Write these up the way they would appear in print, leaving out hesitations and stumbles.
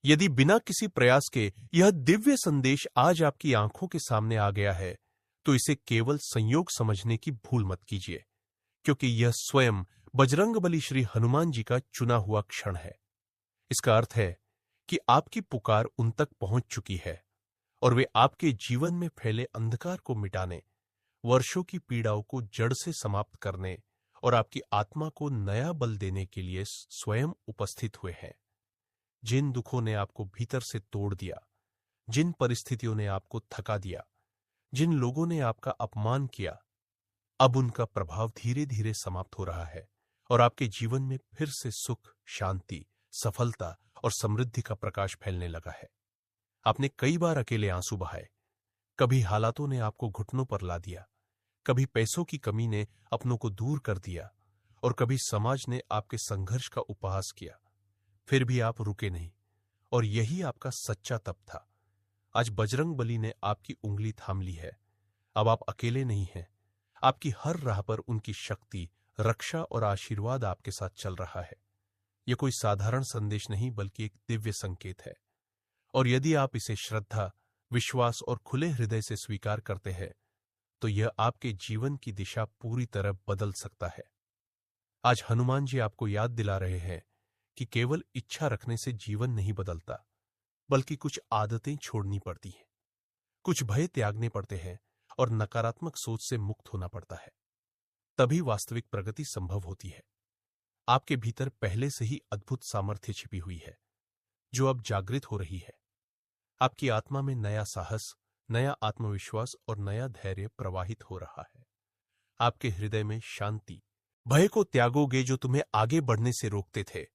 यदि बिना किसी प्रयास के यह दिव्य संदेश आज आपकी आंखों के सामने आ गया है, तो इसे केवल संयोग समझने की भूल मत कीजिए, क्योंकि यह स्वयं बजरंगबली श्री हनुमान जी का चुना हुआ क्षण है। इसका अर्थ है कि आपकी पुकार उन तक पहुंच चुकी है और वे आपके जीवन में फैले अंधकार को मिटाने, वर्षों की पीड़ाओं को जड़ से समाप्त करने और आपकी आत्मा को नया बल देने के लिए स्वयं उपस्थित हुए हैं। जिन दुखों ने आपको भीतर से तोड़ दिया, जिन परिस्थितियों ने आपको थका दिया, जिन लोगों ने आपका अपमान किया, अब उनका प्रभाव धीरे धीरे समाप्त हो रहा है और आपके जीवन में फिर से सुख, शांति, सफलता और समृद्धि का प्रकाश फैलने लगा है। आपने कई बार अकेले आंसू बहाए, कभी हालातों ने आपको घुटनों पर ला दिया, कभी पैसों की कमी ने अपनों को दूर कर दिया और कभी समाज ने आपके संघर्ष का उपहास किया। फिर भी आप रुके नहीं और यही आपका सच्चा तप था। आज बजरंगबली ने आपकी उंगली थाम ली है। अब आप अकेले नहीं हैं। आपकी हर राह पर उनकी शक्ति, रक्षा और आशीर्वाद आपके साथ चल रहा है। यह कोई साधारण संदेश नहीं, बल्कि एक दिव्य संकेत है। और यदि आप इसे श्रद्धा, विश्वास और खुले हृदय से स्वीकार करते हैं, तो यह आपके जीवन की दिशा पूरी तरह बदल सकता है। आज हनुमान जी आपको याद दिला रहे हैं कि केवल इच्छा रखने से जीवन नहीं बदलता, बल्कि कुछ आदतें छोड़नी पड़ती हैं, कुछ भय त्यागने पड़ते हैं और नकारात्मक सोच से मुक्त होना पड़ता है। तभी वास्तविक प्रगति संभव होती है। आपके भीतर पहले से ही अद्भुत सामर्थ्य छिपी हुई है, जो अब जागृत हो रही है। आपकी आत्मा में नया साहस, नया आत्मविश्वास और नया धैर्य प्रवाहित हो रहा है। आपके हृदय में शांति, भय को त्यागोगे जो तुम्हें आगे बढ़ने से रोकते थे,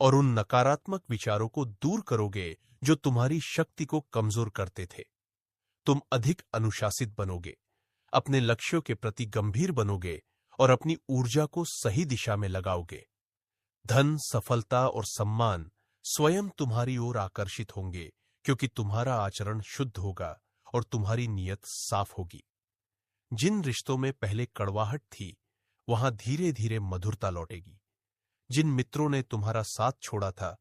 और उन नकारात्मक विचारों को दूर करोगे जो तुम्हारी शक्ति को कमजोर करते थे। तुम अधिक अनुशासित बनोगे, अपने लक्ष्यों के प्रति गंभीर बनोगे और अपनी ऊर्जा को सही दिशा में लगाओगे। धन, सफलता और सम्मान स्वयं तुम्हारी ओर आकर्षित होंगे, क्योंकि तुम्हारा आचरण शुद्ध होगा और तुम्हारी नीयत साफ होगी। जिन रिश्तों में पहले कड़वाहट थी, वहां धीरे धीरे मधुरता लौटेगी। जिन मित्रों ने तुम्हारा साथ छोड़ा था,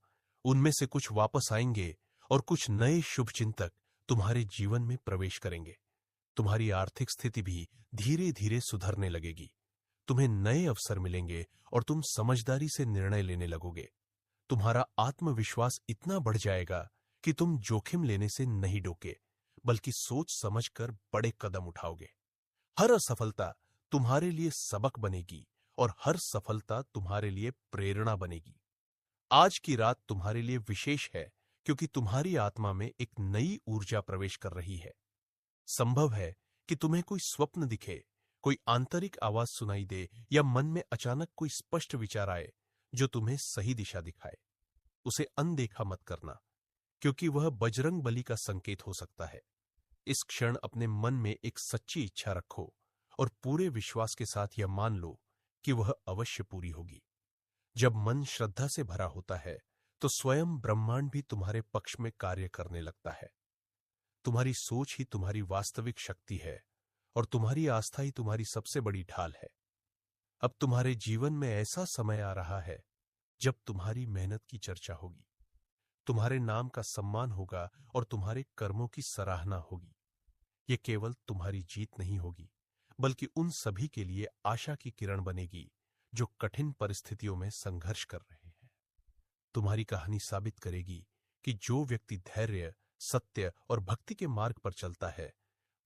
उनमें से कुछ वापस आएंगे और कुछ नए शुभचिंतक तुम्हारे जीवन में प्रवेश करेंगे। तुम्हारी आर्थिक स्थिति भी धीरे धीरे सुधरने लगेगी। तुम्हें नए अवसर मिलेंगे और तुम समझदारी से निर्णय लेने लगोगे। तुम्हारा आत्मविश्वास इतना बढ़ जाएगा कि तुम जोखिम लेने से नहीं डोके, बल्कि सोच समझकर बड़े कदम उठाओगे। हर असफलता तुम्हारे लिए सबक बनेगी और हर सफलता तुम्हारे लिए प्रेरणा बनेगी। आज की रात तुम्हारे लिए विशेष है, क्योंकि तुम्हारी आत्मा में एक नई ऊर्जा प्रवेश कर रही है। संभव है कि तुम्हें कोई स्वप्न दिखे, कोई आंतरिक आवाज सुनाई दे या मन में अचानक कोई स्पष्ट विचार आए जो तुम्हें सही दिशा दिखाए। उसे अनदेखा मत करना, क्योंकि वह बजरंगबली का संकेत हो सकता है। इस क्षण अपने मन में एक सच्ची इच्छा रखो और पूरे विश्वास के साथ यह मान लो कि वह अवश्य पूरी होगी। जब मन श्रद्धा से भरा होता है, तो स्वयं ब्रह्मांड भी तुम्हारे पक्ष में कार्य करने लगता है। तुम्हारी सोच ही तुम्हारी वास्तविक शक्ति है और तुम्हारी आस्था ही तुम्हारी सबसे बड़ी ढाल है। अब तुम्हारे जीवन में ऐसा समय आ रहा है जब तुम्हारी मेहनत की चर्चा होगी, तुम्हारे नाम का सम्मान होगा और तुम्हारे कर्मों की सराहना होगी। यह केवल तुम्हारी जीत नहीं होगी, बल्कि उन सभी के लिए आशा की किरण बनेगी जो कठिन परिस्थितियों में संघर्ष कर रहे हैं। तुम्हारी कहानी साबित करेगी कि जो व्यक्ति धैर्य, सत्य और भक्ति के मार्ग पर चलता है,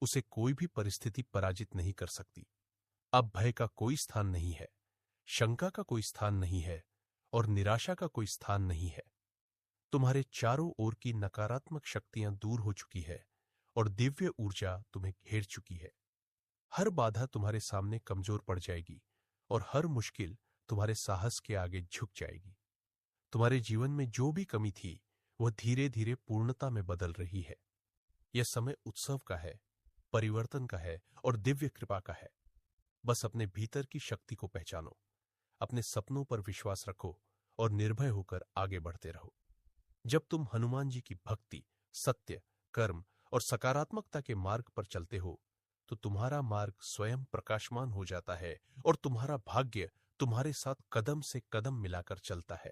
उसे कोई भी परिस्थिति पराजित नहीं कर सकती। अब भय का कोई स्थान नहीं है, शंका का कोई स्थान नहीं है और निराशा का कोई स्थान नहीं है। तुम्हारे चारों ओर की नकारात्मक शक्तियां दूर हो चुकी है और दिव्य ऊर्जा तुम्हें घेर चुकी है। हर बाधा तुम्हारे सामने कमजोर पड़ जाएगी और हर मुश्किल तुम्हारे साहस के आगे झुक जाएगी। तुम्हारे जीवन में जो भी कमी थी, वह धीरे धीरे पूर्णता में बदल रही है। यह समय उत्सव का है, परिवर्तन का है और दिव्य कृपा का है। बस अपने भीतर की शक्ति को पहचानो, अपने सपनों पर विश्वास रखो और निर्भय होकर आगे बढ़ते रहो। जब तुम हनुमान जी की भक्ति, सत्य, कर्म और सकारात्मकता के मार्ग पर चलते हो, तो तुम्हारा मार्ग स्वयं प्रकाशमान हो जाता है और तुम्हारा भाग्य तुम्हारे साथ कदम से कदम मिलाकर चलता है।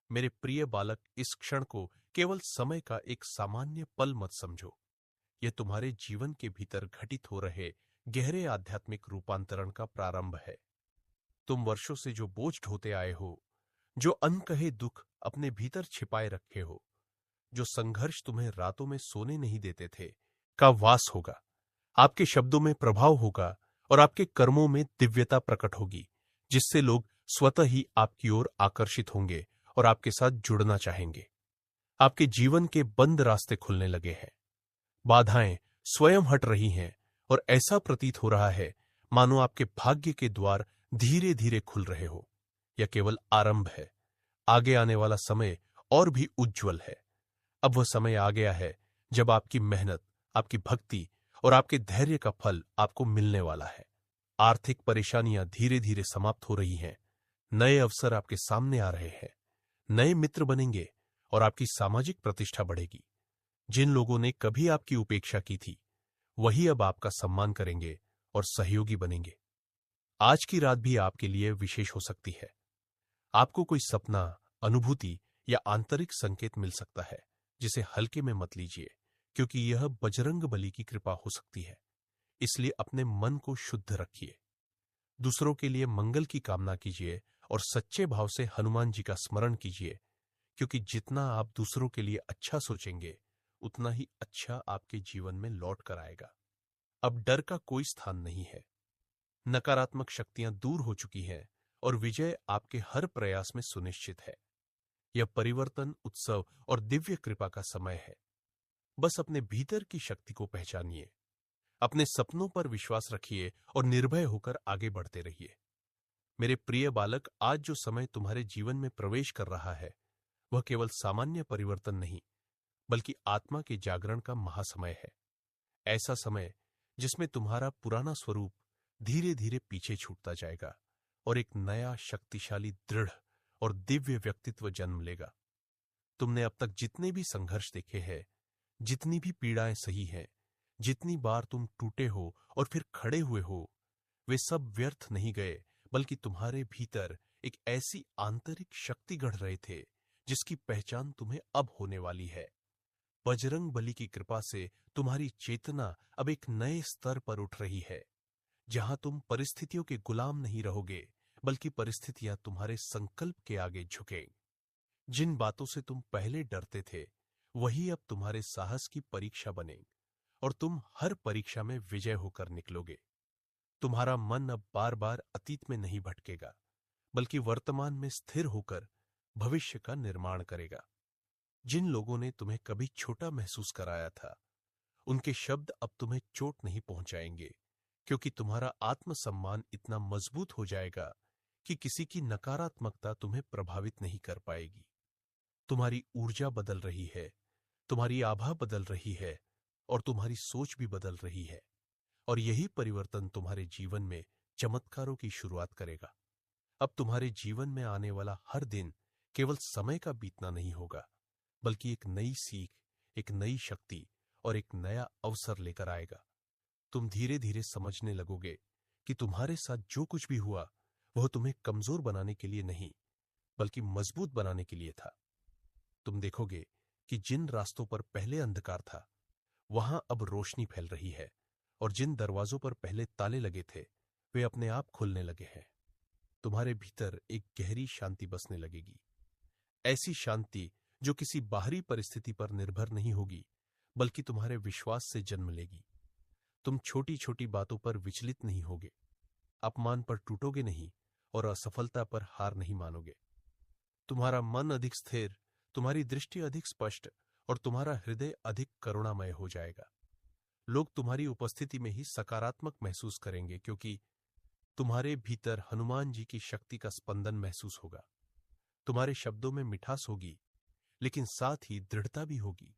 मेरे प्रिय बालक, इस क्षण को केवल समय का एक सामान्य पल मत समझो। यह तुम्हारे जीवन के भीतर घटित हो रहे गहरे आध्यात्मिक रूपांतरण का प्रारंभ है। तुम वर्षों से जो बोझ ढोते आए हो, जो अनकहे दुख अपने भीतर छिपाए रखे हो, जो संघर्ष तुम्हें रातों में सोने नहीं देते थे, का वास होगा। आपके शब्दों में प्रभाव होगा और आपके कर्मों में दिव्यता प्रकट होगी, जिससे लोग स्वतः ही आपकी ओर आकर्षित होंगे और आपके साथ जुड़ना चाहेंगे। आपके जीवन के बंद रास्ते खुलने लगे हैं। बाधाएं स्वयं हट रही हैं और ऐसा प्रतीत हो रहा है मानो आपके भाग्य के द्वार धीरे धीरे खुल रहे हो। यह केवल आरंभ है। आगे आने वाला समय और भी उज्जवल है। अब वह समय आ गया है जब आपकी मेहनत, आपकी भक्ति और आपके धैर्य का फल आपको मिलने वाला है। आर्थिक परेशानियां धीरे धीरे समाप्त हो रही हैं। नए अवसर आपके सामने आ रहे हैं। नए मित्र बनेंगे और आपकी सामाजिक प्रतिष्ठा बढ़ेगी। जिन लोगों ने कभी आपकी उपेक्षा की थी, वही अब आपका सम्मान करेंगे और सहयोगी बनेंगे। आज की रात भी आपके लिए विशेष हो सकती है। आपको कोई सपना, अनुभूति या आंतरिक संकेत मिल सकता है, जिसे हल्के में मत लीजिए, क्योंकि यह बजरंग बली की कृपा हो सकती है। इसलिए अपने मन को शुद्ध रखिए। दूसरों के लिए मंगल की कामना कीजिए और सच्चे भाव से हनुमान जी का स्मरण कीजिए, क्योंकि जितना आप दूसरों के लिए अच्छा सोचेंगे, उतना ही अच्छा आपके जीवन में लौट कर आएगा। अब डर का कोई स्थान नहीं है। नकारात्मक शक्तियां दूर हो चुकी हैं और विजय आपके हर प्रयास में सुनिश्चित है। यह परिवर्तन, उत्सव और दिव्य कृपा का समय है। बस अपने भीतर की शक्ति को पहचानिए, अपने सपनों पर विश्वास रखिए और निर्भय होकर आगे बढ़ते रहिए। मेरे प्रिय बालक, आज जो समय तुम्हारे जीवन में प्रवेश कर रहा है, वह केवल सामान्य परिवर्तन नहीं, बल्कि आत्मा के जागरण का महासमय है। ऐसा समय जिसमें तुम्हारा पुराना स्वरूप धीरे धीरे पीछे छूटता जाएगा और एक नया, शक्तिशाली, दृढ़ और दिव्य व्यक्तित्व जन्म लेगा। तुमने अब तक जितने भी संघर्ष देखे हैं, जितनी भी पीड़ाएं सही हैं, जितनी बार तुम टूटे हो और फिर खड़े हुए हो, वे सब व्यर्थ नहीं गए, बल्कि तुम्हारे भीतर एक ऐसी आंतरिक शक्ति गढ़ रहे थे जिसकी पहचान तुम्हें अब होने वाली है। बजरंग बली की कृपा से तुम्हारी चेतना अब एक नए स्तर पर उठ रही है, जहां तुम परिस्थितियों के गुलाम नहीं रहोगे, बल्कि परिस्थितियां तुम्हारे संकल्प के आगे झुकें। जिन बातों से तुम पहले डरते थे, वही अब तुम्हारे साहस की परीक्षा बने और तुम हर परीक्षा में विजय होकर निकलोगे। तुम्हारा मन अब बार बार अतीत में नहीं भटकेगा, बल्कि वर्तमान में स्थिर होकर भविष्य का निर्माण करेगा। जिन लोगों ने तुम्हें कभी छोटा महसूस कराया था, उनके शब्द अब तुम्हें चोट नहीं पहुंचाएंगे, क्योंकि तुम्हारा आत्मसम्मान इतना मजबूत हो जाएगा कि किसी की नकारात्मकता तुम्हें प्रभावित नहीं कर पाएगी। तुम्हारी ऊर्जा बदल रही है, तुम्हारी आभा बदल रही है और तुम्हारी सोच भी बदल रही है, और यही परिवर्तन तुम्हारे जीवन में चमत्कारों की शुरुआत करेगा। अब तुम्हारे जीवन में आने वाला हर दिन केवल समय का बीतना नहीं होगा, बल्कि एक नई सीख, एक नई शक्ति और एक नया अवसर लेकर आएगा। तुम धीरे धीरे समझने लगोगे कि तुम्हारे साथ जो कुछ भी हुआ, वह तुम्हें कमजोर बनाने के लिए नहीं, बल्कि मजबूत बनाने के लिए था। तुम देखोगे कि जिन रास्तों पर पहले अंधकार था, वहां अब रोशनी फैल रही है, और जिन दरवाजों पर पहले ताले लगे थे, वे अपने आप खुलने लगे हैं। तुम्हारे भीतर एक गहरी शांति बसने लगेगी, ऐसी शांति जो किसी बाहरी परिस्थिति पर निर्भर नहीं होगी, बल्कि तुम्हारे विश्वास से जन्म लेगी। तुम छोटी छोटी बातों पर विचलित नहीं होगे, अपमान पर टूटोगे नहीं और असफलता पर हार नहीं मानोगे। तुम्हारा मन अधिक स्थिर, तुम्हारी दृष्टि अधिक स्पष्ट और तुम्हारा हृदय अधिक करुणामय हो जाएगा। लोग तुम्हारी उपस्थिति में ही सकारात्मक महसूस करेंगे, क्योंकि तुम्हारे भीतर हनुमान जी की शक्ति का स्पंदन महसूस होगा। तुम्हारे शब्दों में मिठास होगी, लेकिन साथ ही दृढ़ता भी होगी,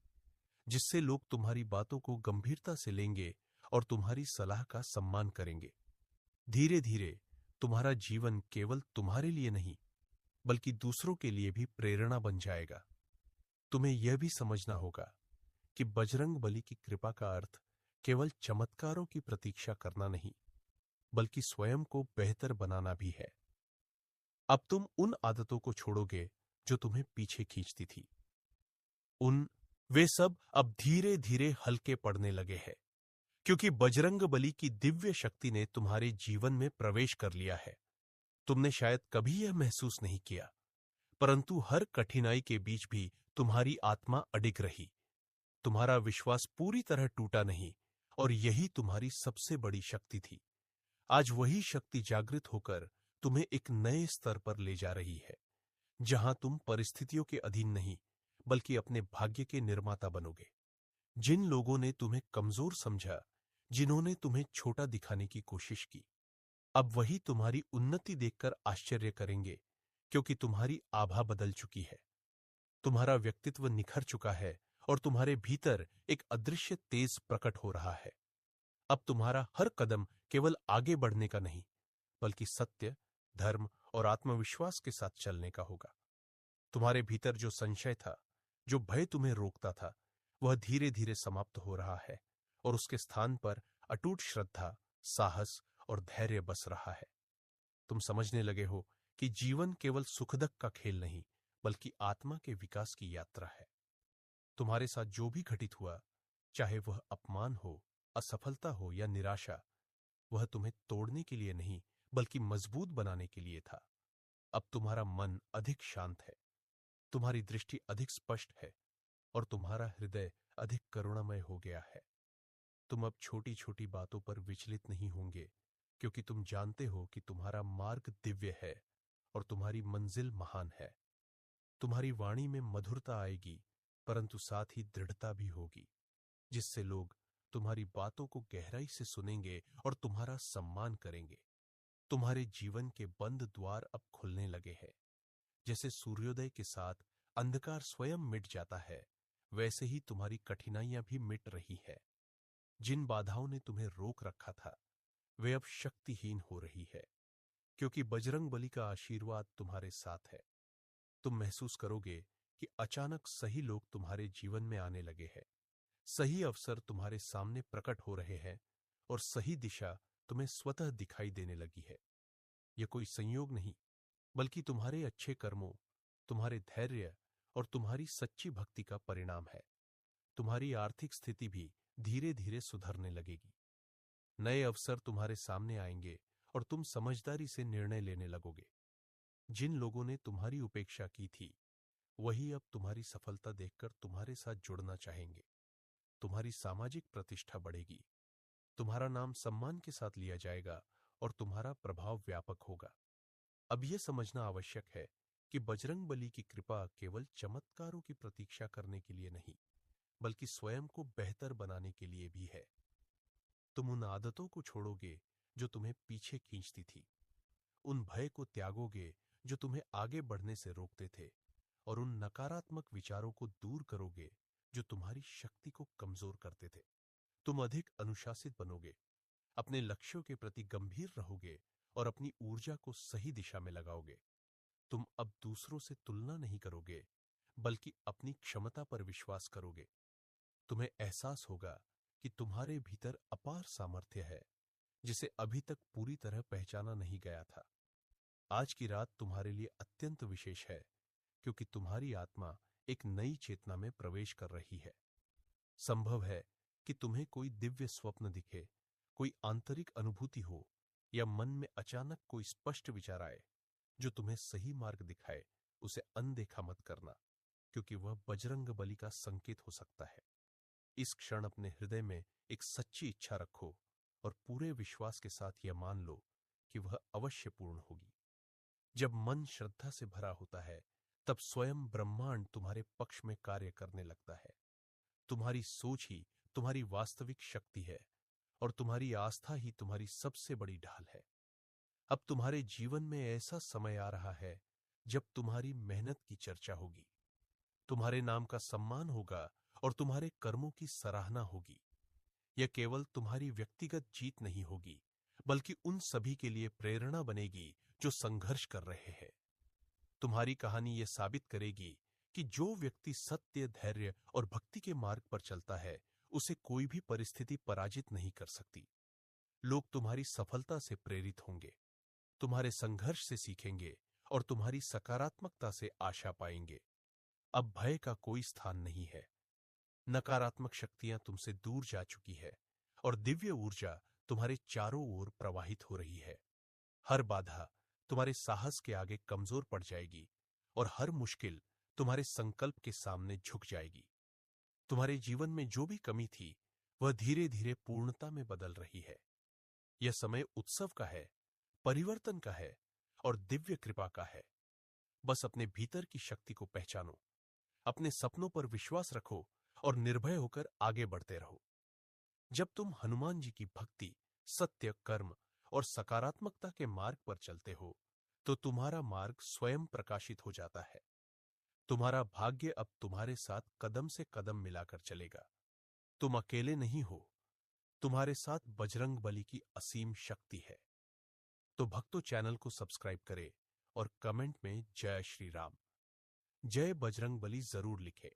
जिससे लोग तुम्हारी बातों को गंभीरता से लेंगे और तुम्हारी सलाह का सम्मान करेंगे। धीरे धीरे तुम्हारा जीवन केवल तुम्हारे लिए नहीं, बल्कि दूसरों के लिए भी प्रेरणा बन जाएगा। तुम्हें यह भी समझना होगा कि बजरंग बली की कृपा का अर्थ केवल चमत्कारों की प्रतीक्षा करना नहीं, बल्कि स्वयं को बेहतर बनाना भी है। अब तुम उन आदतों को छोड़ोगे जो तुम्हें पीछे खींचती थी। उन वे सब अब धीरे धीरे हल्के पड़ने लगे हैं, क्योंकि बजरंग बली की दिव्य शक्ति ने तुम्हारे जीवन में प्रवेश कर लिया है। तुमने शायद कभी यह महसूस नहीं किया, परंतु हर कठिनाई के बीच भी तुम्हारी आत्मा अडिग रही। तुम्हारा विश्वास पूरी तरह टूटा नहीं, और यही तुम्हारी सबसे बड़ी शक्ति थी। आज वही शक्ति जागृत होकर तुम्हें एक नए स्तर पर ले जा रही है, जहां तुम परिस्थितियों के अधीन नहीं, बल्कि अपने भाग्य के निर्माता बनोगे। जिन लोगों ने तुम्हें कमजोर समझा, जिन्होंने तुम्हें छोटा दिखाने की कोशिश की, अब वही तुम्हारी उन्नति देखकर आश्चर्य करेंगे, क्योंकि तुम्हारी आभा बदल चुकी है। तुम्हारा व्यक्तित्व निखर चुका है और तुम्हारे भीतर एक अदृश्य तेज प्रकट हो रहा है। अब तुम्हारा हर कदम केवल आगे बढ़ने का नहीं, बल्कि सत्य, धर्म और आत्मविश्वास के साथ चलने का होगा। तुम्हारे भीतर जो संशय था, जो भय तुम्हें रोकता था, वह धीरे धीरे समाप्त हो रहा है, और उसके स्थान पर अटूट श्रद्धा, साहस और धैर्य बस रहा है। तुम समझने लगे हो कि जीवन केवल सुखदक का खेल नहीं, बल्कि आत्मा के विकास की यात्रा है। तुम्हारे साथ जो भी घटित हुआ, चाहे वह अपमान हो, असफलता हो या निराशा, वह तुम्हें तोड़ने के लिए नहीं, बल्कि मजबूत बनाने के लिए था। अब तुम्हारा मन अधिक शांत है, तुम्हारी दृष्टि अधिक स्पष्ट है, और तुम्हारा हृदय अधिक करुणामय हो गया है। तुम अब छोटी छोटी बातों पर विचलित नहीं होंगे, क्योंकि तुम जानते हो कि तुम्हारा मार्ग दिव्य है और तुम्हारी मंजिल महान है। तुम्हारी वाणी में मधुरता आएगी, परंतु साथ ही दृढ़ता भी होगी, जिससे लोग तुम्हारी बातों को गहराई से सुनेंगे और तुम्हारा सम्मान करेंगे। तुम्हारे जीवन के बंद द्वार अब खुलने लगे हैं। जैसे सूर्योदय के साथ अंधकार स्वयं मिट जाता है, वैसे ही तुम्हारी कठिनाइयां भी मिट रही है। जिन बाधाओं ने तुम्हें रोक रखा था, वे अब शक्तिहीन हो रही है, क्योंकि बजरंग बली का आशीर्वाद तुम्हारे साथ है। तुम महसूस करोगे कि अचानक सही लोग तुम्हारे जीवन में आने लगे हैं, सही अवसर तुम्हारे सामने प्रकट हो रहे हैं, और सही दिशा तुम्हें स्वतः दिखाई देने लगी है। यह कोई संयोग नहीं, बल्कि तुम्हारे अच्छे कर्मों, तुम्हारे धैर्य और तुम्हारी सच्ची भक्ति का परिणाम है। तुम्हारी आर्थिक स्थिति भी धीरे धीरे सुधरने लगेगी। नए अवसर तुम्हारे सामने आएंगे और तुम समझदारी से निर्णय लेने लगोगे। जिन लोगों ने तुम्हारी उपेक्षा की थी, वही अब तुम्हारी सफलता देखकर तुम्हारे साथ जुड़ना चाहेंगे। तुम्हारी सामाजिक प्रतिष्ठा बढ़ेगी, तुम्हारा नाम सम्मान के साथ लिया जाएगा और तुम्हारा प्रभाव व्यापक होगा। अब यह समझना आवश्यक है कि बजरंग बली की कृपा केवल चमत्कारों की प्रतीक्षा करने के लिए नहीं, बल्कि स्वयं को बेहतर बनाने के लिए भी है। तुम उन आदतों को छोड़ोगे जो तुम्हें पीछे खींचती थी, उन भय को त्यागोगे जो तुम्हें आगे बढ़ने से रोकते थे, और उन नकारात्मक विचारों को दूर करोगे जो तुम्हारी शक्ति को कमजोर करते थे। तुम अधिक अनुशासित बनोगे, अपने लक्ष्यों के प्रति गंभीर रहोगे और अपनी ऊर्जा को सही दिशा में लगाओगे। तुम अब दूसरों से तुलना नहीं करोगे, बल्कि अपनी क्षमता पर विश्वास करोगे। तुम्हें एहसास होगा कि तुम्हारे भीतर अपार सामर्थ्य है, जिसे अभी तक पूरी तरह पहचाना नहीं गया था। आज की रात तुम्हारे लिए अत्यंत विशेष है, क्योंकि तुम्हारी आत्मा एक नई चेतना में प्रवेश कर रही है। संभव है कि तुम्हें कोई दिव्य स्वप्न दिखे, कोई आंतरिक अनुभूति हो, या मन में अचानक कोई स्पष्ट विचार आए जो तुम्हें सही मार्ग दिखाए। उसे अनदेखा मत करना, क्योंकि वह बजरंग बली का संकेत हो सकता है। इस क्षण अपने हृदय में एक सच्ची इच्छा रखो और पूरे विश्वास के साथ यह मान लो कि वह अवश्य पूर्ण होगी। जब मन श्रद्धा से भरा होता है, तब स्वयं ब्रह्मांड तुम्हारे पक्ष में कार्य करने लगता है। तुम्हारी सोच ही तुम्हारी वास्तविक शक्ति है, और तुम्हारी आस्था ही तुम्हारी सबसे बड़ी ढाल है। अब तुम्हारे जीवन में ऐसा समय आ रहा है जब तुम्हारी मेहनत की चर्चा होगी, तुम्हारे नाम का सम्मान होगा और तुम्हारे कर्मों की सराहना होगी। यह केवल तुम्हारी व्यक्तिगत जीत नहीं होगी, बल्कि उन सभी के लिए प्रेरणा बनेगी जो संघर्ष कर रहे हैं। तुम्हारी कहानी यह साबित करेगी कि जो व्यक्ति सत्य, धैर्य और भक्ति के मार्ग पर चलता है, उसे कोई भी परिस्थिति पराजित नहीं कर सकती। लोग तुम्हारी सफलता से प्रेरित होंगे, तुम्हारे संघर्ष से सीखेंगे और तुम्हारी सकारात्मकता से आशा पाएंगे। अब भय का कोई स्थान नहीं है। नकारात्मक शक्तियां तुमसे दूर जा चुकी है और दिव्य ऊर्जा तुम्हारे चारों ओर प्रवाहित हो रही है। हर बाधा तुम्हारे साहस के आगे कमजोर पड़ जाएगी और हर मुश्किल तुम्हारे संकल्प के सामने झुक जाएगी। तुम्हारे जीवन में जो भी कमी थी वह धीरे धीरे पूर्णता में बदल रही है। यह समय उत्सव का है, परिवर्तन का है और दिव्य कृपा का है। बस अपने भीतर की शक्ति को पहचानो, अपने सपनों पर विश्वास रखो और निर्भय होकर आगे बढ़ते रहो। जब तुम हनुमान जी की भक्ति, सत्य, कर्म और सकारात्मकता के मार्ग पर चलते हो तो तुम्हारा मार्ग स्वयं प्रकाशित हो जाता है। तुम्हारा भाग्य अब तुम्हारे साथ कदम से कदम मिलाकर चलेगा। तुम अकेले नहीं हो, तुम्हारे साथ बजरंग बली की असीम शक्ति है। तो भक्तों, चैनल को सब्सक्राइब करें और कमेंट में जय श्री राम, जय बजरंग बली जरूर लिखें।